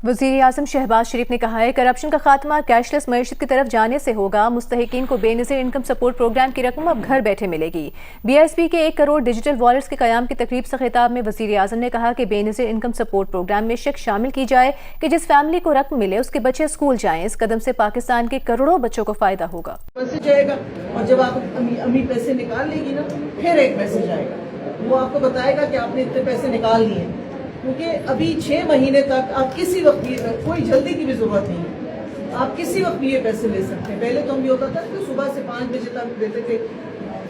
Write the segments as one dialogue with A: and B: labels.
A: वज़ीर आज़म शहबाज शरीफ ने कहा है करप्शन का खात्मा कैशलेस मईशत की तरफ जाने से होगा। मुस्तहिकीन को बेनज़ीर इनकम सपोर्ट प्रोग्राम की रकम अब घर बैठे मिलेगी। BSP के 1 करोड़ डिजिटल वॉलेट्स के क़याम की तकरीब से खिताब में वज़ीर आज़म ने कहा कि बेनज़ीर इनकम सपोर्ट प्रोग्राम में शख्स शामिल की जाए कि जिस फैमिली को रकम मिले उसके बच्चे स्कूल जाएं। इस कदम से पाकिस्तान के करोड़ों बच्चों को फ़ायदा होगा।
B: मैसेज आएगा और जब आप अम्मी पैसे निकाल लेगी ना, फिर एक मैसेज आएगा, वो आपको बताएगा कि आपने इतने पैसे निकाल लिए। क्योंकि अभी 6 महीने तक आप किसी वक्त भी, कोई जल्दी की भी जरूरत नहीं है, आप किसी वक्त भी ये पैसे ले सकते हैं। पहले तो हम ये होता था कि सुबह से 5 बजे तक देते थे,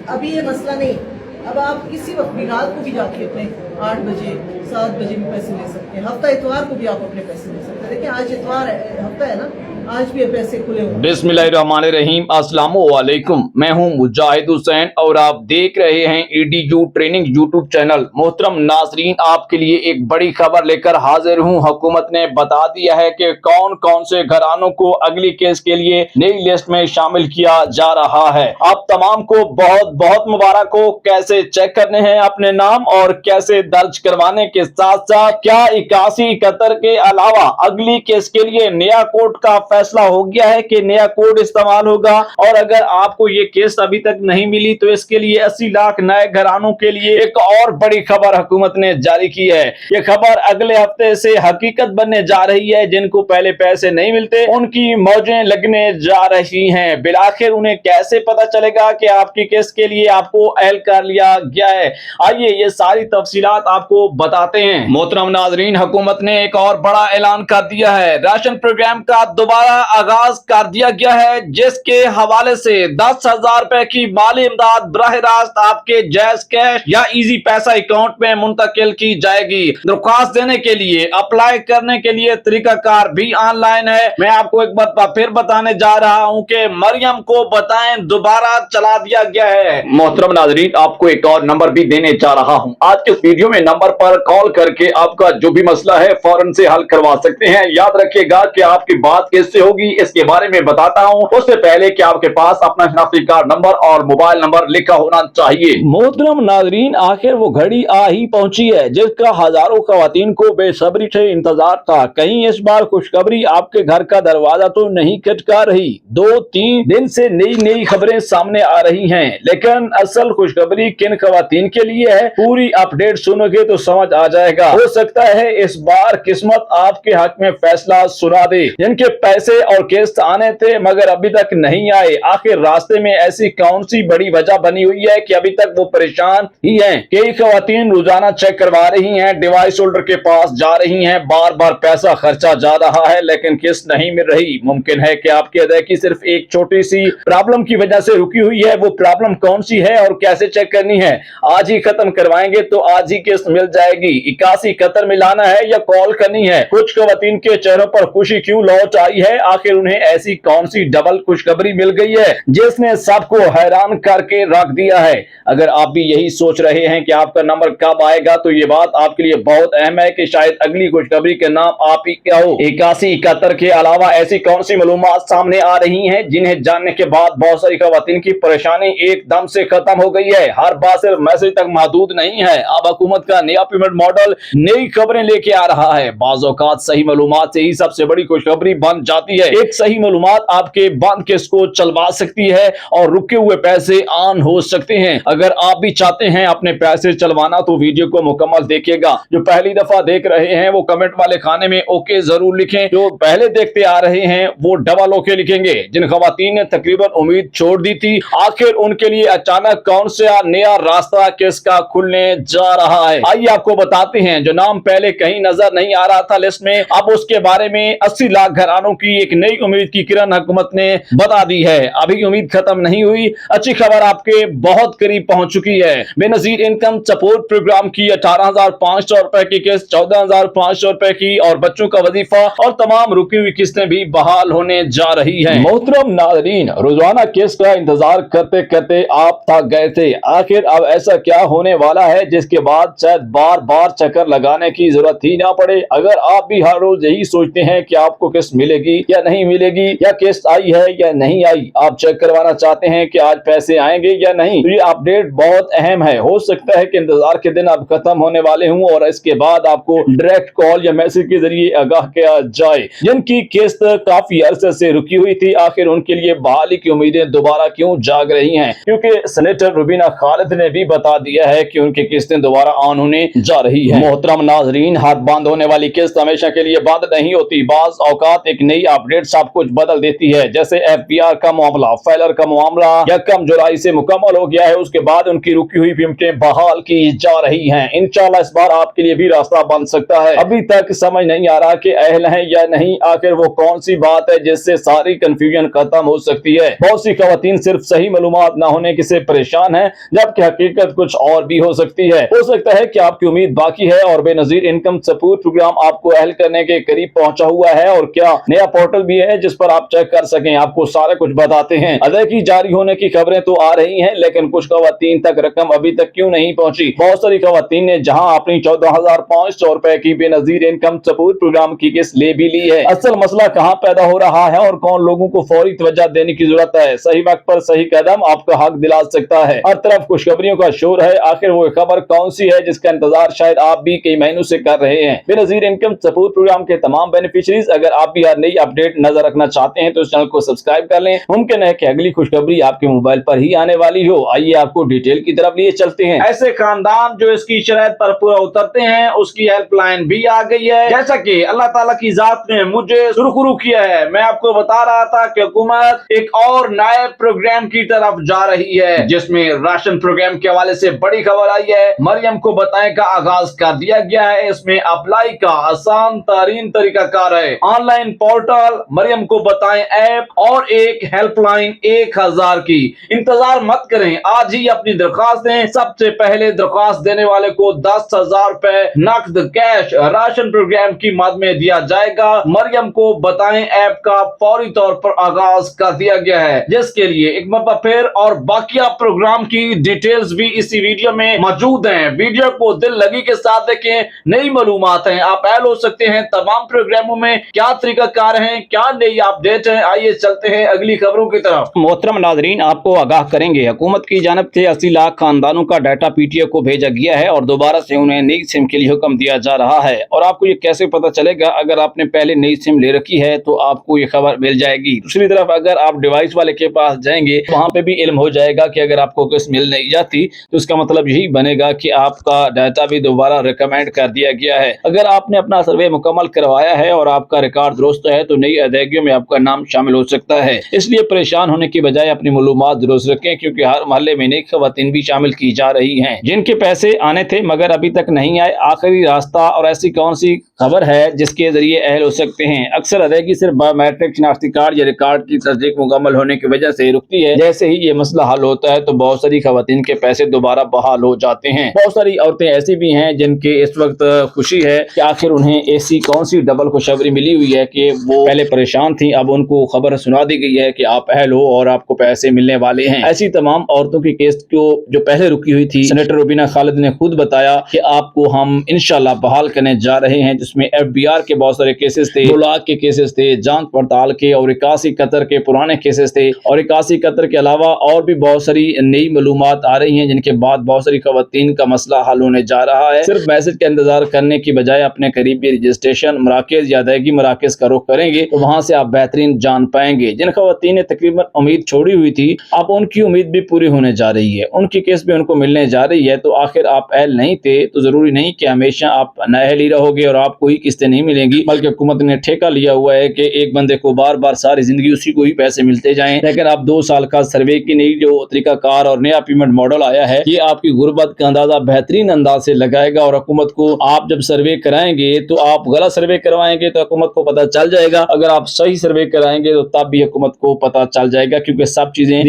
B: अभी ये मसला नहीं। अब आप किसी वक्त भी, रात को भी जाके अपने 8 बजे 7 बजे भी पैसे ले सकते हैं। हफ्ता इतवार को भी आप अपने पैसे ले सकते हैं। देखिए आज इतवार है, हफ्ता है ना, आज भी पैसे खुले हुए।
C: बिस्मिल्लाहिर्रहमानिर्रहीम, अस्सलाम वालेकुम। मैं हूं मुजाहिद हुसैन और आप देख रहे हैं EDU ट्रेनिंग यूट्यूब चैनल। मोहतरम नाजरीन, आपके लिए एक बड़ी खबर लेकर हाजिर हूं। हुकूमत ने बता दिया है कि कौन कौन से घरानों को अगली केस के लिए नई लिस्ट में शामिल किया जा रहा है। आप तमाम को बहुत बहुत मुबारक हो। कैसे चेक करने हैं अपने नाम और कैसे दर्ज करवाने के साथ साथ क्या 8171 के अलावा अगली केस के लिए नया कोड का फैसला हो गया है कि नया कोड इस्तेमाल होगा। और अगर आपको ये केस अभी तक नहीं मिली तो इसके लिए 80 लाख नए घरानों के लिए एक और बड़ी खबर हुकूमत ने जारी की है। ये खबर अगले हफ्ते से हकीकत बनने जा रही है। जिनको पहले पैसे नहीं मिलते उनकी मौजें लगने जा रही हैं। बिलाखिर उन्हें कैसे पता चलेगा कि आपकी केस के लिए आपको अहल कर लिया गया है। आइए ये सारी तफसीलात आपको बताते हैं। मोहतरम नाजरीन, हुकूमत ने एक और बड़ा ऐलान कर दिया है। राशन प्रोग्राम का दोबारा आगाज कर दिया गया है, जिसके हवाले से 10,000 रुपए की माली इमदाद बराह रास्त आपके जैज कैश या इजी पैसा अकाउंट में मुंतकिल की जाएगी। दरख्वास्त देने के लिए, अप्लाई करने के लिए तरीकाकार भी ऑनलाइन है। मैं आपको एक बार फिर बताने जा रहा हूं कि मरियम को बताएं दोबारा चला दिया गया है। मोहतरम नाजरीन, आपको एक और नंबर भी देने जा रहा हूं। आज के वीडियो में नंबर पर कॉल करके आपका जो भी मसला है फौरन से हल करवा सकते हैं। याद रखिएगा कि आपकी बात कैसे होगी इसके बारे में बताता हूं, उससे पहले कि आपके पास अपना शनाख्ती कार्ड नंबर और मोबाइल नंबर लिखा होना चाहिए। मोहतरम नाजरीन, आखिर वो घड़ी आ ही पहुंची है जिसका हजारों खवातीन को बेसब्री से इंतजार था। कहीं इस बार खुशखबरी आपके घर का दरवाजा तो नहीं खटका रही। 2-3 दिन से नई नई खबरें सामने आ रही हैं, लेकिन असल खुशखबरी किन खवातीन के लिए है, पूरी अपडेट सुनोगे तो समझ आ जाएगा। हो सकता है इस बार किस्मत आपके हक में फैसला सुना दे। जिनके पैसे और किस्त आने थे मगर अभी तक नहीं आए, आखिर रास्ते में ऐसी कौन सी बड़ी वजह बनी हुई है कि अभी तक वो परेशान ही हैं। कई खवातीन रोजाना चेक करवा रही हैं, डिवाइस होल्डर के पास जा रही हैं, बार बार पैसा खर्चा जा रहा है लेकिन किस्त नहीं मिल रही। मुमकिन है कि आपकी अदायगी सिर्फ एक छोटी सी प्रॉब्लम की वजह से रुकी हुई है। वो प्रॉब्लम कौन सी है और कैसे चेक करनी है, आज ही खत्म करवाएंगे तो आज ही किस्त मिल जाएगी। 8171 मिलाना है या कॉल करनी है। कुछ खवातीन के चेहरों पर खुशी क्यों लौट आई है, आखिर उन्हें ऐसी कौन सी डबल खुशखबरी मिल गई है जिसने सबको हैरान करके रख दिया है। अगर आप भी यही सोच रहे हैं कि आपका नंबर कब आएगा तो ये बात आपके लिए बहुत अहम है कि शायद अगली खुशखबरी के नाम आप ही क्या हो। 8171 के अलावा ऐसी कौन सी मालूमात सामने आ रही हैं जिन्हें जानने के बाद बहुत सारी खवातीन की परेशानी एकदम से खत्म हो गई है। हर बात सिर्फ मैसेज तक महदूद नहीं है। अब हुकूमत का नया पेमेंट मॉडल नई खबरें लेके आ रहा है। बाज़ औक़ात सही मालूमात से ही सबसे बड़ी खुशखबरी बन जाती है। एक सही मालूमात आपके बंद केस को चलवा सकती है और रुके हुए पैसे ऑन हो सकते हैं। अगर आप भी चाहते हैं अपने पैसे चलवाना तो वीडियो को मुकम्मल देखिएगा। जो पहली दफा देख रहे हैं वो कमेंट वाले खाने में ओके जरूर लिखें। जो पहले देखते आ रहे हैं वो डबल ओके लिखेंगे। जिन खवातीन ने तकरीबन उम्मीद छोड़ दी थी, आखिर उनके लिए अचानक कौन सा नया रास्ता किसका खुलने जा रहा है, आइए आपको बताते हैं। जो नाम पहले कहीं नजर नहीं आ रहा था लिस्ट में, अब उसके बारे में 80 लाख घरानों की एक नई उम्मीद की किरण हुकूमत ने बता दी है। अभी उम्मीद खत्म नहीं हुई, अच्छी खबर आपके बहुत करीब पहुंच चुकी है। बेनजीर इनकम सपोर्ट प्रोग्राम की 18,500 रुपए की किस्त, 14,500 रुपए की और बच्चों का वजीफा और तमाम रुकी हुई किस्तें भी बहाल होने जा रही हैं। मोहतरम नाज़रीन, रोजाना किस्त का इंतजार करते करते आप थक गए थे। आखिर अब ऐसा क्या होने वाला है जिसके बाद बाद शायद बार बार चक्कर लगाने की जरूरत ही ना पड़े। अगर आप भी हर रोज यही सोचते हैं कि आपको किस्त मिलेगी या नहीं मिलेगी, या किस्त आई है या नहीं आई, आप चेक करवाना चाहते हैं कि आज पैसे आएंगे या नहीं, तो ये अपडेट बहुत अहम है। हो सकता है कि इंतजार के दिन अब खत्म होने वाले हों और इसके बाद आपको डायरेक्ट कॉल या मैसेज के जरिए आगाह किया जाए। जिनकी किस्त काफी अरसे से रुकी हुई थी, आखिर उनके लिए बहाली की उम्मीदें दोबारा क्यों जाग रही हैं? क्योंकि सेनेटर रुबीना खालिद ने भी बता दिया है कि उनकी किस्तें दोबारा ऑन होने जा रही है। मोहतरम नाजरीन, हाथ बंद होने वाली किस्त हमेशा के लिए बंद नहीं होती। बाज औकात एक नई अपडेट सब कुछ बदल देती है। जैसे FPR का मामला, फाइलर का मामला यकम जुलाई से मुकम्मल हो गया है, उसके बाद उनकी रुकी हुई पेमेंटें बहाल की जा रही हैं। इंशाल्लाह इस बार आपके लिए भी रास्ता बन सकता है। अभी तक समझ नहीं आ रहा कि अहल है या नहीं, आखिर वो कौन सी बात है जिससे सारी कंफ्यूजन खत्म हो सकती है। बहुत सी खवातीन सिर्फ सही मालूमात न होने से परेशान है, जबकि हकीकत कुछ और भी हो सकती है। हो सकता है कि आपकी उम्मीद बाकी है और बेनजीर इनकम सपोर्ट प्रोग्राम आपको अहल करने के करीब पहुंचा हुआ है, और क्या नया पोर्टल भी है जिस पर आप चेक कर सकें। आपको सारा कुछ बताते हैं। अदायगी जारी होने की खबरें तो आ रही हैं, लेकिन कुछ खवातीन तक रकम अभी तक क्यों नहीं पहुंची? बहुत सारी खवातीन ने जहां अपनी 14,500 रुपए की बेनजीर इनकम सपोर्ट प्रोग्राम की किस्त ले भी ली है। असल मसला कहां पैदा हो रहा है और कौन लोगों को फौरी तवज्जो देने की जरूरत है? सही वक्त पर सही कदम आपका हक दिला सकता है। हर तरफ खुशखबरियों का शोर है, आखिर वो खबर कौन सी है जिसका इंतजार शायद आप भी कई महीनों से कर रहे हैं? बेनजीर इनकम सपोर्ट प्रोग्राम के तमाम बेनिफिशरीज, अगर आप भी हर नई अपडेट नजर रखना चाहते हैं तो इस चैनल को सब्सक्राइब कर लें। मुमकिन है कि अगली खुशखबरी आपके मोबाइल पर ही आने वाली हो। आइए आपको डिटेल की तरफ लिए चलते हैं। ऐसे खानदान जो इसकी शरायत पर पूरा उतरते हैं, उसकी हेल्पलाइन भी आ गई है। जैसा कि अल्लाह ताला की जात ने मुझे सुरखुरू किया है, मैं आपको बता रहा था कि हुकूमत एक और नए प्रोग्राम की तरफ जा रही है, जिसमें राशन प्रोग्राम के हवाले से बड़ी खबर आई है। मरियम को बताएं का आगाज कर दिया गया है। इसमें अप्लाई का आसान तरीन तरीका कार है, ऑनलाइन पोर्टल, मरियम को बताएं ऐप और एक हेल्पलाइन 1000 की। इंतजार मत करें, आज ही अपनी दरख्वास्त दें। सबसे पहले दरख्वास्त देने वाले को 10,000 रुपए नकद कैश राशन प्रोग्राम की मद में दिया जाएगा। मरियम को बताएं ऐप का फौरी तौर पर आगाज कर दिया गया है, जिसके लिए एक मरतबा फिर और बाकिया प्रोग्राम की डिटेल्स भी इसी वीडियो में मौजूद हैं। वीडियो को दिल लगी के साथ देखें, नई मालूमात हैं, आप अहल हो सकते हैं। तमाम प्रोग्रामों में क्या तरीका कार है, क्या नई अपडेट है, आइए चलते हैं अगली खबरों की तरफ। मोहतरम नाजरीन, आपको आगाह करेंगे, हुकूमत की जानब से 80 लाख खानदानों का डाटा PTO को भेजा गया है और दोबारा से उन्हें नई सिम के लिए हुक्म दिया जा रहा है। और आपको ये कैसे पता चलेगा? अगर आपने पहले नई सिम ले रखी है तो आपको ये खबर मिल जाएगी। दूसरी तरफ अगर आप डिवाइस वाले के पास जाएंगे तो वहां पे भी इल्म हो जाएगा कि अगर आपको किस्त मिल नहीं जाती तो इसका मतलब यही बनेगा कि आपका डाटा भी दोबारा रिकमेंड कर दिया गया है। अगर आपने अपना सर्वे मुकम्मल करवाया है और आपका रिकॉर्ड दुरुस्त है तो नई अदायगियों में आपका नाम शामिल हो सकता है। इसलिए परेशान होने की बजाय अपनी मालूमात दुरुस्त रखें, क्योंकि हर महल्ले में नई खवातीन भी शामिल की जा रही हैं जिनके पैसे आने थे मगर अभी तक नहीं आए। आखिरी रास्ता और ऐसी कौन सी खबर है जिसके जरिए अहल हो सकते हैं? अक्सर अदायगी सिर्फ बायोमेट्रिक शनाख्ती कार्ड या रिकॉर्ड की तस्दीक मुकम्मल होने की वजह से रुकती है। जैसे ही ये मसला हल होता है तो बहुत सारी खवातीन के पैसे दोबारा बहाल हो जाते हैं। बहुत सारी औरतें ऐसी भी हैं जिनके इस वक्त खुशी है कि आखिर उन्हें ऐसी कौन सी डबल खुशखबरी मिली हुई है कि वो पहले परेशान थी, अब उनको खबर सुना दी गई है कि आप अहल हो और आपको पैसे मिलने वाले हैं। ऐसी तमाम औरतों की किस्त को जो पहले रुकी हुई थी, सेनेटर रुबीना खालिद ने खुद बताया कि आपको हम इंशाल्लाह बहाल करने जा रहे हैं, जिसमें FBR के बहुत सारे केसेस थे, 2 लाख के केसेस थे, जांच पड़ताल के, और 81 कतर के पुराने केसेस थे, और 81 कतर के अलावा और भी बहुत सारी नई मालूमात आ रही हैं जिनके बाद बहुत सारी खवातीन का मसला हल होने जा रहा है। सिर्फ मैसेज का इंतजार करने की बजाय अपने करीबी रजिस्ट्रेशन मराकज या अदायगी मराकज का रुख करेंगे तो वहां से आप बेहतरीन जान पाएंगे। जिन खवातीन ने तकरीबन उम्मीद छोड़ी हुई थी, अब उनकी उम्मीद भी पूरी होने जा रही है, उनकी केस भी उनको मिलने जा रही है। तो आखिर आप अहल नहीं थे तो जरूरी नहीं कि हमेशा आप नाअहल ही रहोगे और आपको ही किस्तें नहीं मिलेंगी, बल्कि हुकूमत ने ठेका लिया हुआ है कि एक बंदे को बार बार सारी जिंदगी उसी को ही पैसे मिलते जाएं। लेकिन अब 2 साल का सर्वे की नई जो तरीका कार और नया पेमेंट मॉडल आया है, ये आपकी गुर्बत का अंदाजा बेहतरीन अंदाज से लगाएगा। और हुकूमत को आप जब सर्वे कराएंगे तो आप गलत सर्वे करवाएंगे तो हुकूमत को पता चल जाएगा, अगर आप सही सर्वे कराएंगे तो तब भी हुकूमत को पता चल जाएगा। क्योंकि सब चीजें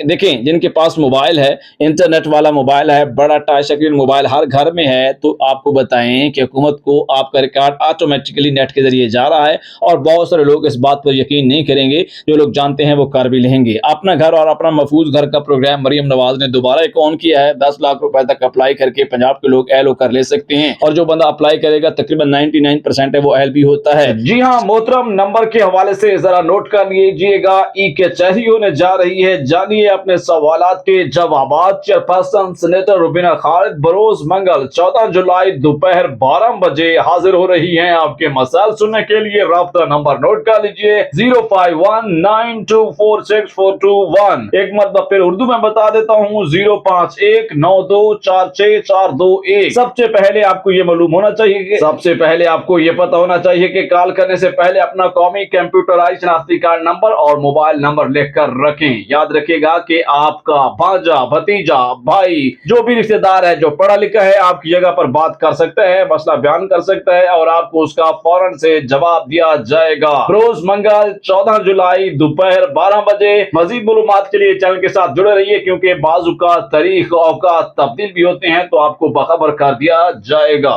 C: देखें, जिनके पास मोबाइल है, इंटरनेट वाला मोबाइल है, बड़ा टच स्क्रीन मोबाइल हर घर में है, तो आपको बताएं कि हुकूमत को आपका रिकॉर्ड ऑटोमेटिकली नेट के जरिए जा रहा है। और बहुत सारे लोग इस बात पर यकीन नहीं करेंगे, जो लोग जानते हैं वो कर भी लेंगे। अपना घर और अपना महफूज घर का प्रोग्राम मरियम नवाज ने दोबारा एक ऑन किया है। 10 लाख रुपए तक अप्लाई करके पंजाब के लोग एलओ कर ले सकते हैं, और जो बंदा अप्लाई करेगा तकरीबन 99% है वो एल भी होता है। जी हाँ मोहतरम, नंबर के हवाले से जरा नोट कर लीजिएगा। ई कचहरी होने जा रही है, जानिए अपने सवालात के जवाबात। चेयरपर्सन सेनेटर रुबीना खालिद बरोज मंगल 14 जुलाई दोपहर 12 बजे हाजिर हो रही हैं। आपके मसाइल सुनने के लिए राब्ता नंबर नोट कर लीजिए 0519246421। एक मरतबा फिर उर्दू में बता देता हूँ 0519246421। सबसे पहले आपको ये मालूम होना चाहिए कि सबसे पहले आपको ये पता होना चाहिए कि कॉल करने से पहले अपना कौमी कंप्यूटराइज्ड शनाख्ती कार्ड नंबर और मोबाइल नंबर लिख कर रखें। याद रखिएगा कि आपका भांजा, भतीजा, भाई जो भी रिश्तेदार है जो पढ़ा लिखा है आपकी जगह पर बात कर सकता है, मसला बयान कर सकता है और आपको उसका फौरन से जवाब दिया जाएगा। रोज मंगल 14 जुलाई दोपहर 12 बजे। मजीद मालूमात के लिए चैनल के साथ जुड़े रहिए, क्योंकि बाजू का तारीख औकात तब्दील भी होते हैं तो आपको बखबर कर दिया जाएगा।